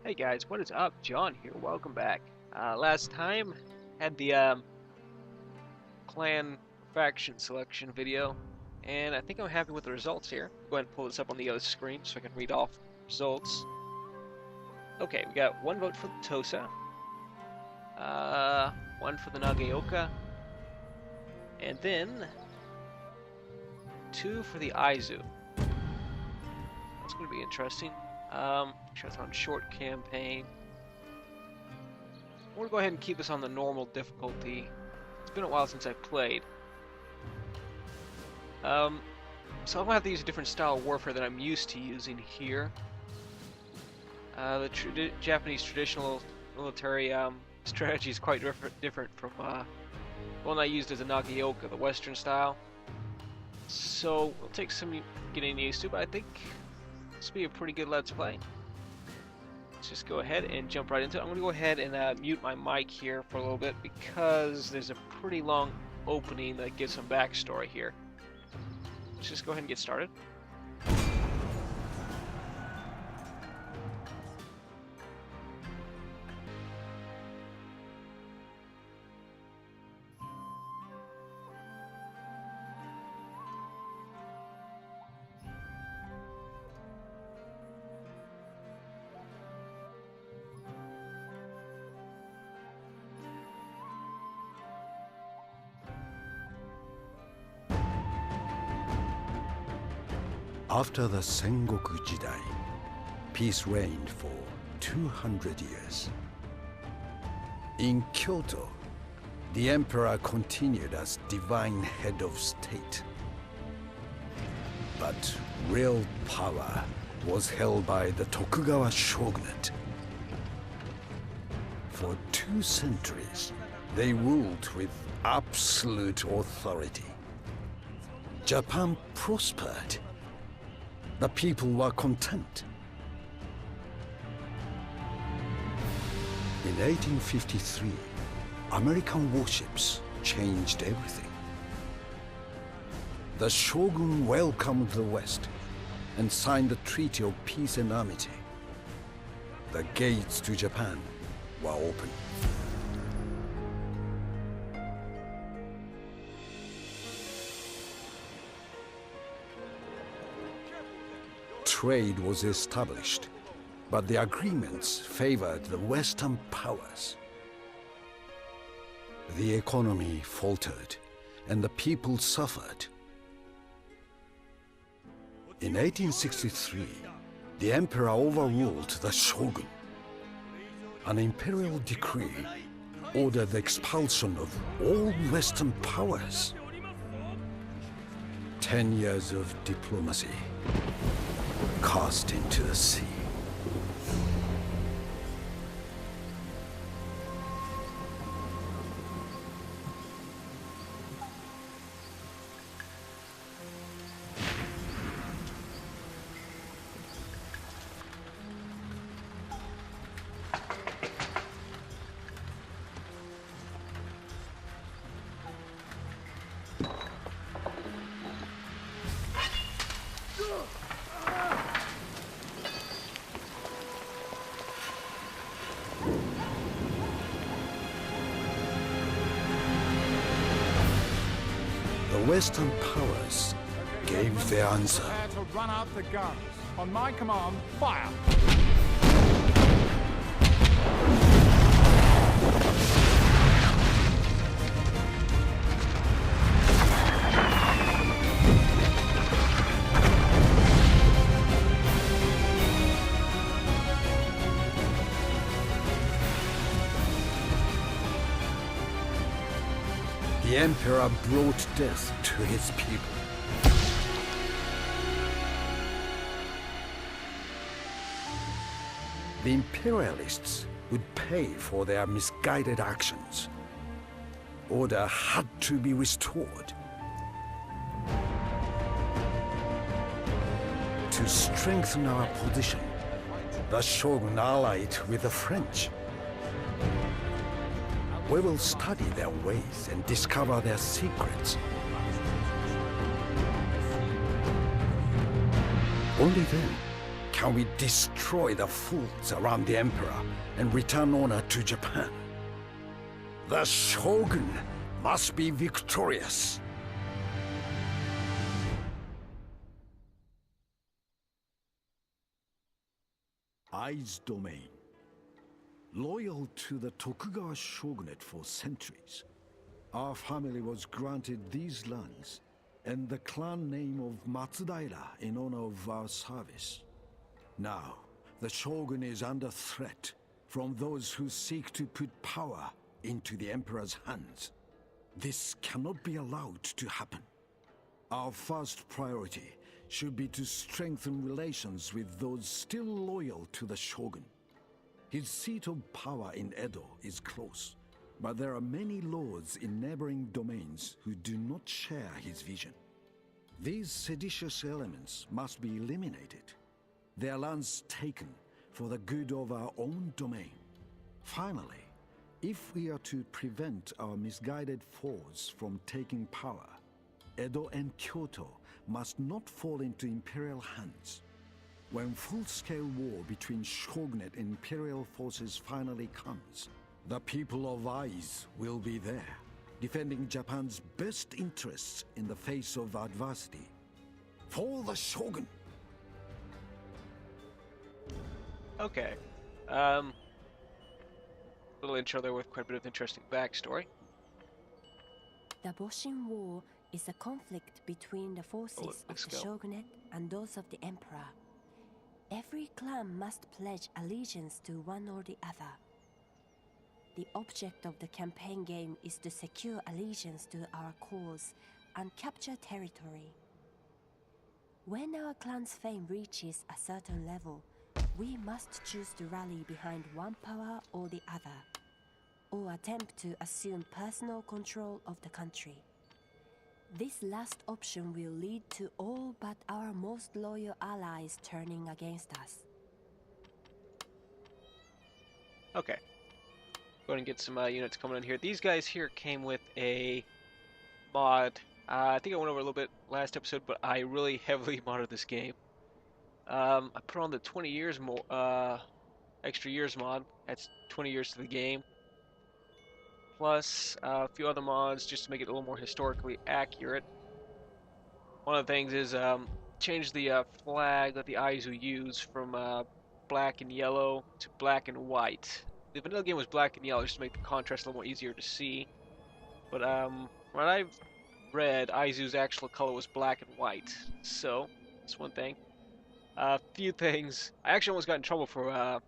Hey guys, what is up? John here. Welcome back. Last time had the clan faction selection video, and I think I'm happy with the results here. Go ahead and pull this up on the other screen so I can read off results. Okay, we got one vote for the Tosa, one for the Nagaoka, and then two for the Aizu. That's going to be interesting. That's on short campaign. I'm gonna go ahead and keep this on the normal difficulty. It's been a while since I played. So I'm gonna have to use a different style of warfare that I'm used to using here. The Japanese traditional military strategy is quite different from the one I used as a Nagaoka, the Western style. So it'll take some getting used to, but I think this will be a pretty good Let's Play. Let's just go ahead and jump right into it. I'm going to go ahead and mute my mic here for a little bit because there's a pretty long opening that gives some backstory here. Let's just go ahead and get started. After the Sengoku Jidai, peace reigned for 200 years. In Kyoto, the emperor continued as divine head of state. But real power was held by the Tokugawa shogunate. For 2 centuries, they ruled with absolute authority. Japan prospered. The people were content. In 1853, American warships changed everything. The Shogun welcomed the West and signed the Treaty of Peace and Amity. The gates to Japan were open. Trade was established, but the agreements favored the Western powers. The economy faltered, and the people suffered. In 1863, the emperor overruled the shogun. An imperial decree ordered the expulsion of all Western powers. 10 years of diplomacy cast into the sea. The Western powers gave their answer. Prepare to run out the guns. On my command, fire! The emperor brought death to his people. The imperialists would pay for their misguided actions. Order had to be restored. To strengthen our position, the Shogun allied with the French. We will study their ways and discover their secrets. Only then can we destroy the fools around the Emperor and return honor to Japan. The Shogun must be victorious. Aizu domain. Loyal to the Tokugawa shogunate for centuries, our family was granted these lands and the clan name of Matsudaira in honor of our service. Now, the shogun is under threat from those who seek to put power into the Emperor's hands. This cannot be allowed to happen. Our first priority should be to strengthen relations with those still loyal to the shogun. His seat of power in Edo is close, but there are many lords in neighboring domains who do not share his vision. These seditious elements must be eliminated, their lands taken for the good of our own domain. Finally, if we are to prevent our misguided foes from taking power, Edo and Kyoto must not fall into imperial hands. When full-scale war between shogunate and imperial forces finally comes, the people of Aizu will be there, defending Japan's best interests in the face of adversity. For the shogun! Okay. Little intro there with quite a bit of interesting backstory. The Boshin War is a conflict between the forces of the shogunate and those of the emperor. Every clan must pledge allegiance to one or the other. The object of the campaign game is to secure allegiance to our cause and capture territory. When our clan's fame reaches a certain level, we must choose to rally behind one power or the other, or attempt to assume personal control of the country. This last option will lead to all but our most loyal allies turning against us. Okay. Go ahead and get some units coming in here. These guys here came with a mod. I think I went over a little bit last episode, but I really heavily modded this game. I put on the 20 years extra years mod. That's 20 years to the game. Plus a few other mods just to make it a little more historically accurate. One of the things is change the flag that the Aizu use from black and yellow to black and white. The vanilla game was black and yellow just to make the contrast a little more easier to see. But when I've read, Aizu's actual color was black and white. So that's one thing. A few things. I actually almost got in trouble for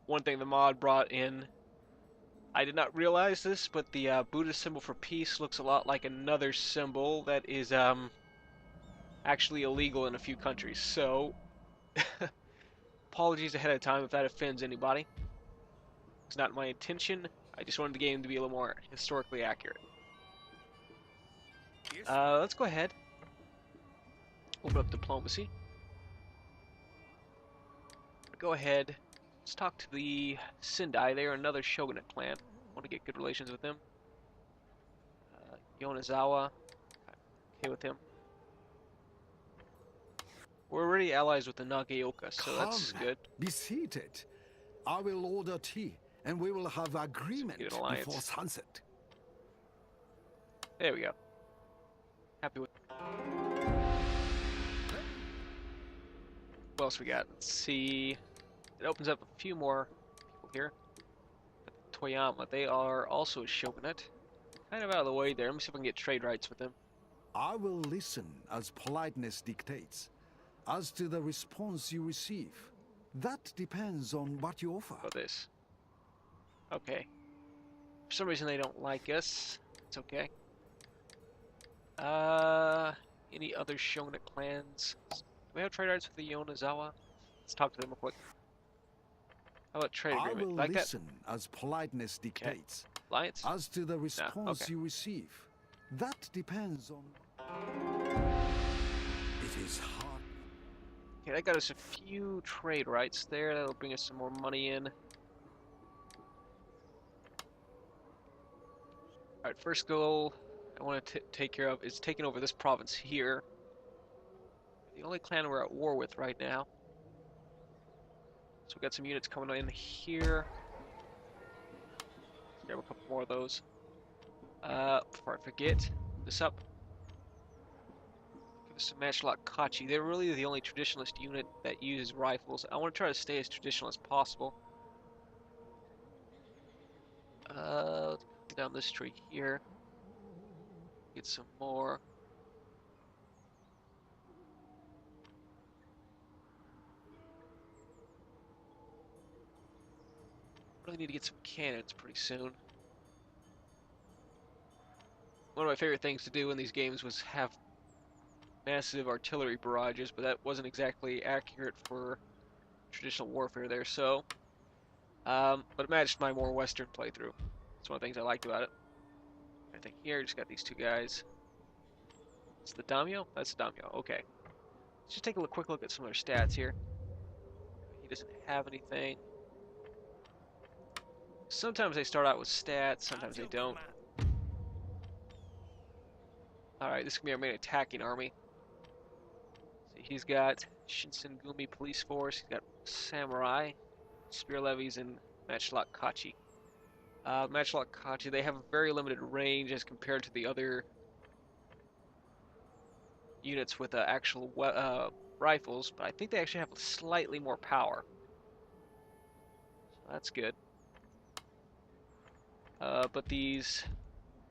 one thing the mod brought in. I did not realize this, but the Buddhist symbol for peace looks a lot like another symbol that is actually illegal in a few countries. So, apologies ahead of time if that offends anybody. It's not my intention. I just wanted the game to be a little more historically accurate. Let's go ahead. Open up diplomacy. Go ahead. Let's talk to the Sendai. They are another shogunate clan. Want to get good relations with them. Yonezawa. Okay with him. We're already allies with the Nagaoka, so that's good. Be seated. I will order tea, and we will have agreement before sunset. There we go. Happy with. What else we got? Let's see. It opens up a few more people here. Toyama, they are also a shogunate. Kind of out of the way there. Let me see if I can get trade rights with them. I will listen as politeness dictates. As to the response you receive, that depends on what you offer. About this. Okay. For some reason they don't like us. It's okay. Any other shogunate clans? Do we have trade rights with the Yonezawa? Let's talk to them real quick. How about trade agreement? I will like listen that? as politeness dictates. Okay. Alliance? As to the response No. Okay. you receive, that depends on... It is hard. Okay, that got us a few trade rights there. That'll bring us some more money in. Alright, first goal I want to take care of is taking over this province here. The only clan we're at war with right now. So we got some units coming in here. Grab a couple more of those. Before I forget, this up. Give us some matchlock Kachi. They're really the only traditionalist unit that uses rifles. I want to try to stay as traditional as possible. Let's go down this tree here. Get some more. Really need to get some cannons pretty soon. One of my favorite things to do in these games was have massive artillery barrages, but that wasn't exactly accurate for traditional warfare there, so but it matched my more Western playthrough. It's one of the things I liked about it. I think here, just got these two guys. It's the Daimyo? That's the Daimyo, okay. Let's just take a quick look at some of their stats here. He doesn't have anything. Sometimes they start out with stats, sometimes they don't. Alright, this can be our main attacking army. So he's got Shinsengumi police force, he's got samurai, spear levies, and matchlock Kachi. Matchlock Kachi, they have a very limited range as compared to the other units with actual rifles, but I think they actually have slightly more power. So that's good. But these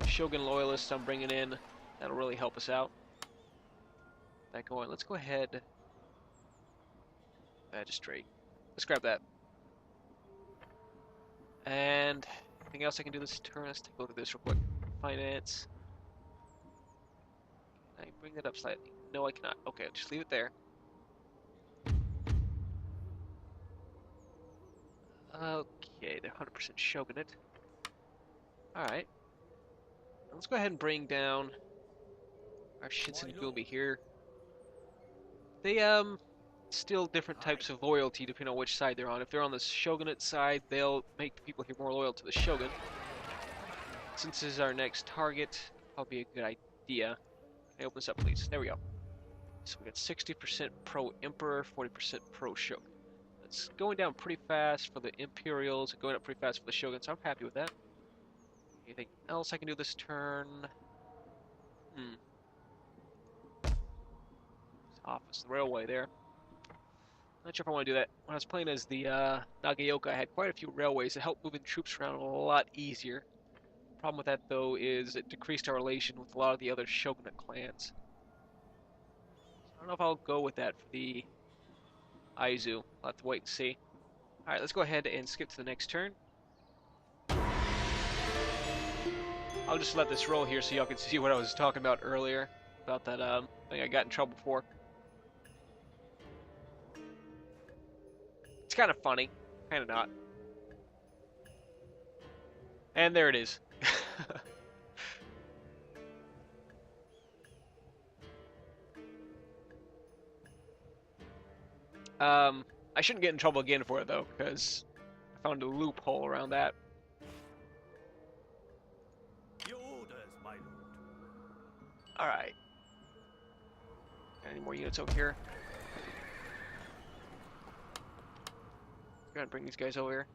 Shogun loyalists I'm bringing in, that'll really help us out. That going. Let's go ahead. Magistrate. Let's grab that. And anything else I can do this turn? Let's take a look at this real quick. Finance. Can I bring that up slightly? No, I cannot. Okay, just leave it there. Okay, they're 100% Shogunate. Alright. Let's go ahead and bring down our Shinsengumi here. They, still different types of loyalty depending on which side they're on. If they're on the Shogunate side, they'll make the people here more loyal to the Shogun. Since this is our next target, probably a good idea. Can I open this up, please? There we go. So we got 60% pro-Emperor, 40% pro-Shogun. It's going down pretty fast for the Imperials, going up pretty fast for the Shogun, so I'm happy with that. Anything else I can do this turn? Office, the railway there. Not sure if I want to do that. When I was playing as the Nagaoka, I had quite a few railways that helped moving troops around a lot easier. Problem with that, though, is it decreased our relation with a lot of the other Shogunate clans. I don't know if I'll go with that for the Aizu. I'll have to wait and see. Alright, let's go ahead and skip to the next turn. I'll just let this roll here so y'all can see what I was talking about earlier. About that thing I got in trouble for. It's kind of funny. Kind of not. And there it is. I shouldn't get in trouble again for it, though, because I found a loophole around that. Your orders, my lord. Alright. Any more units over here? Gotta bring these guys over here.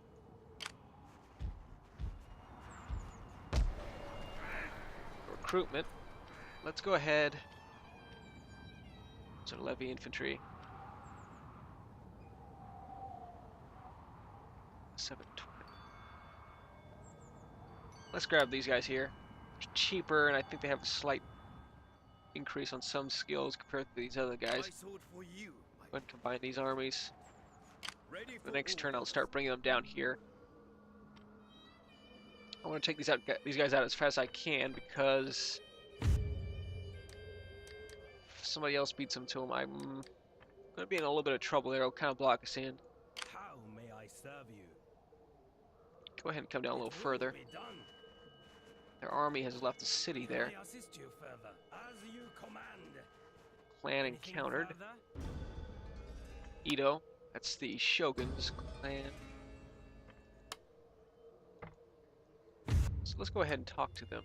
Recruitment. Let's go ahead. So levy infantry. 720. Let's grab these guys here. They're cheaper, and I think they have a slight increase on some skills compared to these other guys. My sword for you, my Go ahead and combine these armies. ready The for next turn, I'll orders. start bringing them down here. I want to take these guys out as fast as I can because if somebody else beats them to them, I'm going to be in a little bit of trouble there. It'll kind of block us in. How may I serve you? Go ahead and come down a little It will further. be done. Their army has left the city there. May I assist you further? As you command. Clan Anything encountered. further? Ito. That's the Shogun's clan. So let's go ahead and talk to them.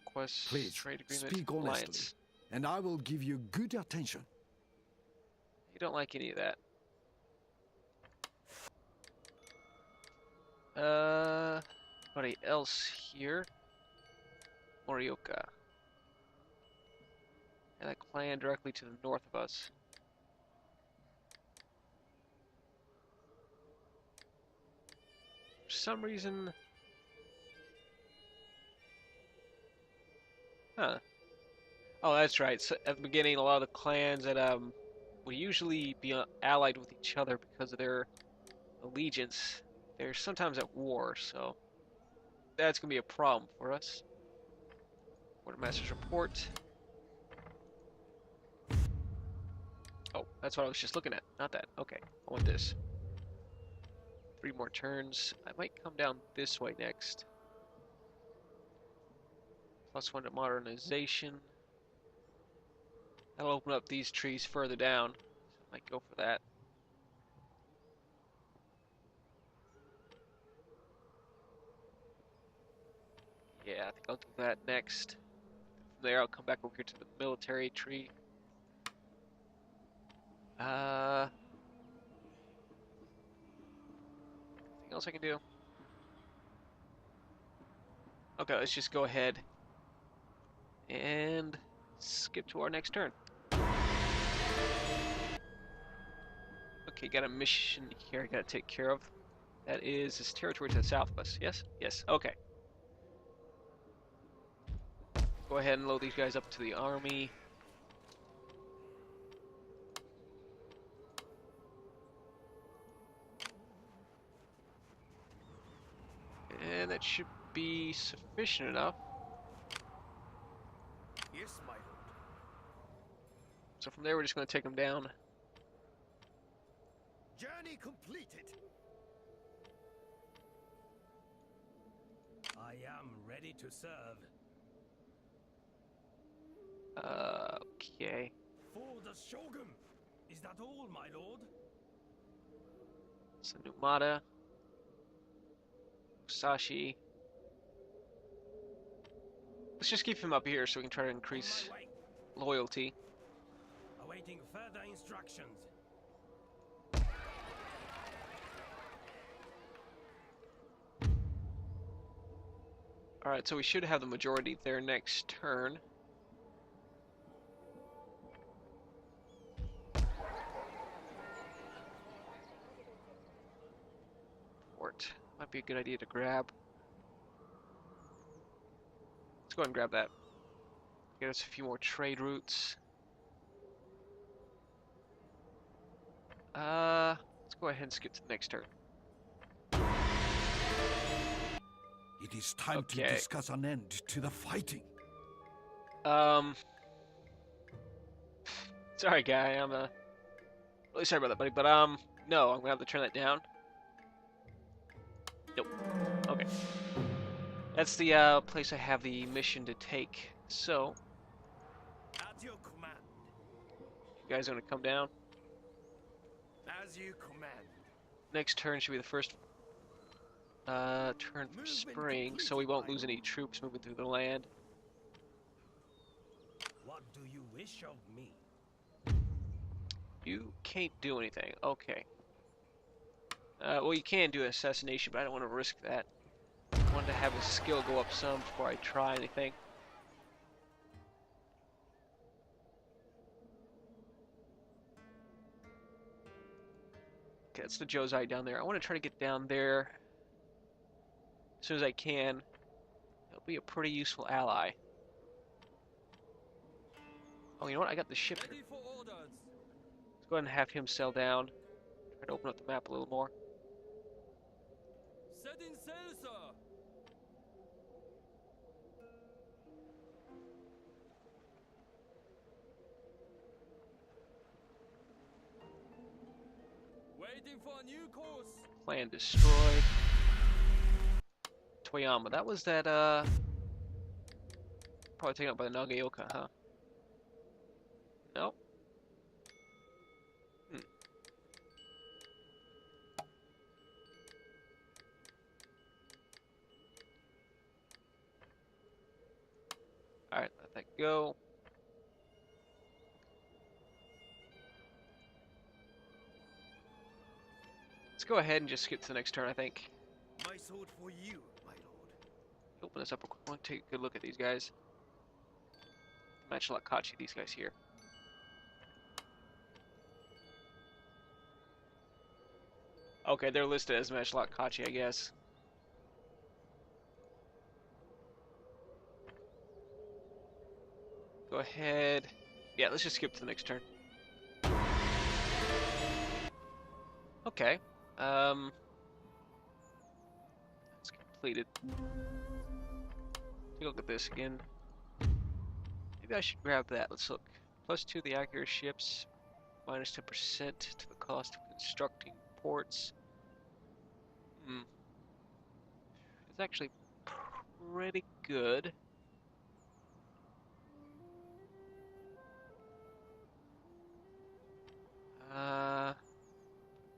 Quest, Please, trade agreement, speak honestly. alliance. and I will give you good attention. You don't like any of that. Anybody else here? Morioka. And that clan directly to the north of us. For some reason... Huh. Oh, that's right. So at the beginning, a lot of the clans that would usually be allied with each other because of their allegiance, they're sometimes at war, so that's gonna be a problem for us. Quartermaster's report. Oh, that's what I was just looking at. Not that. Okay, I want this. 3 more turns. I might come down this way next. +1 to modernization. That'll open up these trees further down. So I might go for that. Yeah, I think I'll do that next. From there, I'll come back over here to the military tree. Anything else I can do? Okay, let's just go ahead and skip to our next turn. Okay, got a mission here I gotta take care of. That is this territory to the south of us. Yes? Yes. Okay. Go ahead and load these guys up to the army. And that should be sufficient enough. Yes, my lord. So from there, we're just going to take them down. Journey completed. I am ready to serve. Okay. For the Shogun. Is that all, my lord? So Numata. Musashi. Let's just keep him up here so we can try to increase On my way. loyalty. Awaiting further instructions. Alright, so we should have the majority there next turn. Port. Might be a good idea to grab. Let's go ahead and grab that. Get us a few more trade routes. Let's go ahead and skip to the next turn. It is time Okay. to discuss an end to the fighting. Sorry, guy. I'm really sorry about that, buddy. But no, I'm gonna have to turn that down. Nope. Okay. That's the place I have the mission to take. So, At your command. you guys are gonna come down. As you command. Next turn should be the first turn for spring, so we won't lose any troops moving through the land. What do you wish of me? You can't do anything. Okay. Well, you can do an assassination, but I don't want to risk that. I wanted to have his skill go up some before I try anything. Okay, that's the Josei down there. I want to try to get down there as soon as I can. It'll be a pretty useful ally. Oh, you know what? I got the ship here. Ready for orders. Let's go ahead and have him sail down. Try to open up the map a little more. Setting sail, sir. Waiting for a new course. Plan destroyed. Toyama. That was that, probably taken out by the Nagaoka, huh? Nope. Alright, let that go. Let's go ahead and just skip to the next turn, I think. My sword for you, my lord. Open this up real quick. I want to take a good look at these guys. Matchlock Kachi, these guys here. Okay, they're listed as Matchlock Kachi, I guess. Go ahead. Yeah, let's just skip to the next turn. Okay. It's completed. Take a look at this again. Maybe I should grab that. Let's look. +2 to the accurate ships. -10% to the cost of constructing ports. It's actually pretty good.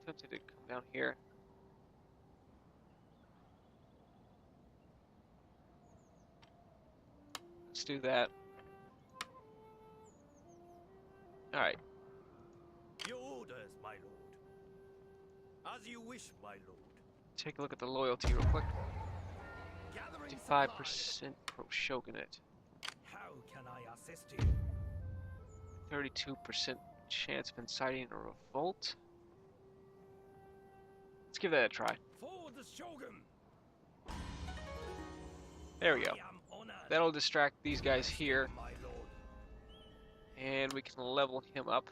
Tempted to come down here. Let's do that. Alright. Your orders, my lord. As you wish, my lord. Take a look at the loyalty real quick. Gathering 55% pro Shogunate. How can I assist you? 32% chance of inciting a revolt. Let's give that a try. For the Shogun. There we go. I am honored. That'll distract these guys here, My lord. and we can level him up.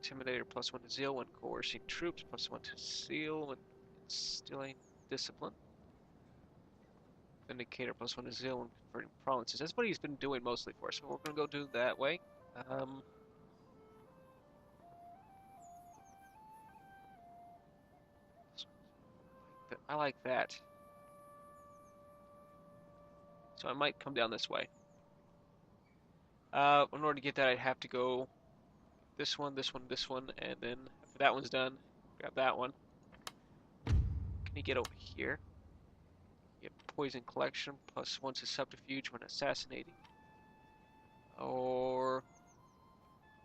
Intimidator +1 to zeal when coercing troops, +1 to zeal when instilling discipline. Vindicator +1 to zeal when converting provinces. That's what he's been doing mostly for us, so we're gonna go do that way. I like that. So I might come down this way. In order to get that, I'd have to go this one, this one, this one, and then after that one's done, grab that one. Can you get over here? Get poison collection +1 to subterfuge when assassinating, or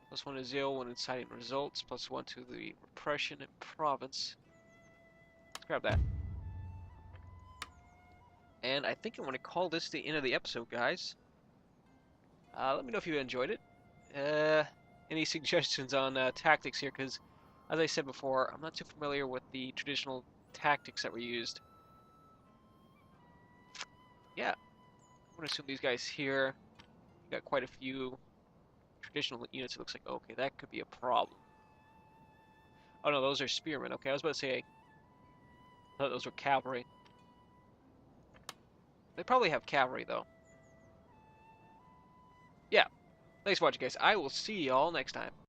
+1 to zeal when inciting results, +1 to the repression in province. Let's grab that. And I think I'm going to call this the end of the episode, guys. Let me know if you enjoyed it. Any suggestions on tactics here, because as I said before, I'm not too familiar with the traditional tactics that were used. Yeah, I'm going to assume these guys here, got quite a few traditional units. It looks like, okay, that could be a problem. Oh no, those are spearmen. Okay, I was about to say, I thought those were cavalry. They probably have cavalry, though. Yeah. Thanks for watching, guys. I will see y'all next time.